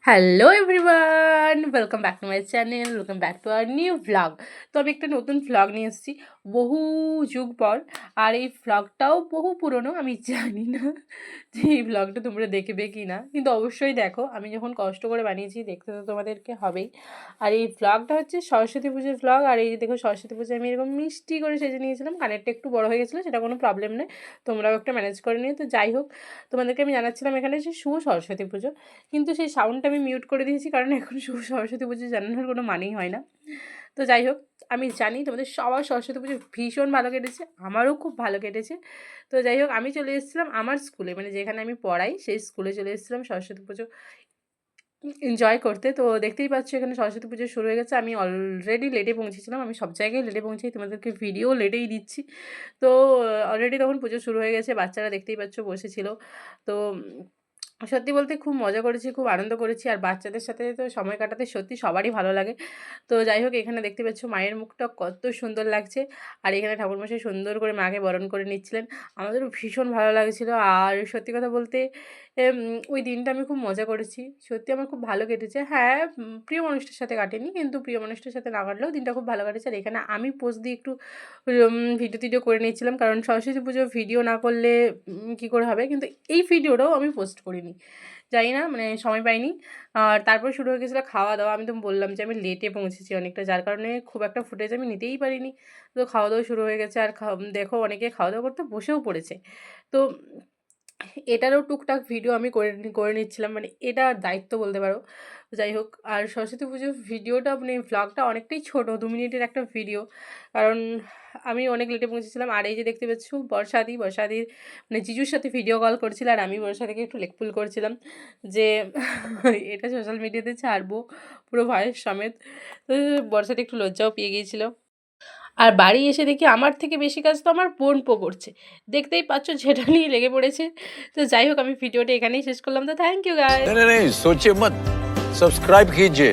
Hello everyone, welcome back to my channel, welcome back to our new vlog. তো আমি একটা নতুন vlog নিয়ে এসেছি বহু যুগ পর। আর এই ভ্লগটাও বহু পুরনো। আমি জানি না যে এই ভ্লগটা তোমরা দেখবে কি না, কিন্তু অবশ্যই দেখো। আমি যখন কষ্ট করে বানিয়েছি দেখতে তো তোমাদেরকে হবেই। আর এই ভ্লগটা হচ্ছে সরস্বতী পুজোর ভ্লগ। আর এই যে দেখো, সরস্বতী পুজো আমি এরকম মিষ্টি করে সেজে নিয়েছিলাম। কানেরটা একটু বড় হয়ে গেছিলো, সেটা কোনো প্রবলেম নেই, তোমরাও একটা ম্যানেজ করে নিও। তো যাই হোক, তোমাদেরকে আমি জানাচ্ছিলাম এখানে যে শুভ সরস্বতী পুজো, কিন্তু সেই সাউন্ডটা আমি মিউট করে দিয়েছি, কারণ এখন শুভ সরস্বতী পুজো জানানোর কোনো মানেই হয় না। তো যাই হোক, আমি জানি তোমাদের সবার সরস্বতী পুজো ভীষণ ভালো কেটেছে, আমারও খুব ভালো কেটেছে। তো যাই হোক, আমি চলে এসেছিলাম আমার স্কুলে, মানে যেখানে আমি পড়াই সেই স্কুলে চলে এসেছিলাম সরস্বতী পুজো এনজয় করতে। তো দেখতেই পাচ্ছ এখানে সরস্বতী পুজো শুরু হয়ে গেছে। আমি অলরেডি লেটে পৌঁছেছিলাম, আমি সব জায়গায় লেটে পৌঁছাই, তোমাদেরকে ভিডিও লেটেই দিচ্ছি। তো অলরেডি তখন পুজো শুরু হয়ে গেছে, বাচ্চারা দেখতেই পাচ্ছ বসেছিল। তো সত্যি বলতে খুব মজা করেছি, খুব আনন্দ করেছি। আর বাচ্চাদের সাথে তো সময় কাটাতে সত্যি সবারই ভালো লাগে। তো যাই হোক, এখানে দেখতে পাচ্ছ মায়ের মুখটা কত সুন্দর লাগছে। আর এখানে ঠাকুরমশাই সুন্দর করে মাকে বরণ করে নিচ্ছিলেন, আমাদেরও ভীষণ ভালো লাগছিলো। আর সত্যি কথা বলতে ওই দিনটা আমি খুব মজা করেছি, সত্যি আমার খুব ভালো কেটেছে। হ্যাঁ, প্রিয় মানুষটার সাথে কাটেনি, কিন্তু প্রিয় মানুষটার সাথে না কাটলেও দিনটা খুব ভালো কাটেছে। আর এখানে আমি পোজ দিয়ে একটু ভিডিও টিডিও করে নিচ্ছিলাম, কারণ সরস্বতী পুজোর ভিডিও না করলে কী করে হবে। কিন্তু এই ভিডিওটাও আমি পোস্ট করিনি, জানি না, মানে সময় পাইনি। আর তারপর শুরু হয়ে গেছিলো খাওয়া দাওয়া। আমি তো বললাম যে আমি লেটে পৌঁছেছি অনেকটা, যার কারণে খুব একটা ফুটেজ আমি নিতেই পারিনি। তো খাওয়া দাওয়া শুরু হয়ে গেছে, আর দেখো অনেকে খাওয়া দাওয়া করতে বসেও পড়েছে। তো এটারও টুকটাক ভিডিও আমি করে করে নিচ্ছিলাম, মানে এটা দায়িত্ব বলতে পারো। যাই হোক, আর সরস্বতী পুজোর ভিডিওটা, মানে ভ্লগটা অনেকটাই ছোট, 2 মিনিটের একটা ভিডিও, কারণ আমি অনেক লেটে পৌঁছেছিলাম। আর এই যে দেখতে পাচ্ছ বর্ষাদির মানে জিজুর সাথে ভিডিও কল করছিল, আর আমি বর্ষাদিকে একটু লেকপুল করছিলাম যে এটা সোশ্যাল মিডিয়াতে ছাড়বো পুরো ভয়েস সমেত। তো বর্ষাদি একটু লজ্জাও পেয়ে গিয়েছিল। আর বাড়ি এসে দেখি আমার থেকে বেশি কাজ তো আমার বোনপো করছে, দেখতেই পাচ্ছ যেটা নিয়ে লেগে পড়েছে। তো যাই হোক, আমি ভিডিওটা এখানেই শেষ করলাম। তো থ্যাংক ইউ গাইস। नहीं नहीं नहीं, सोचिए मत। सब्सक्राइब कीजिए।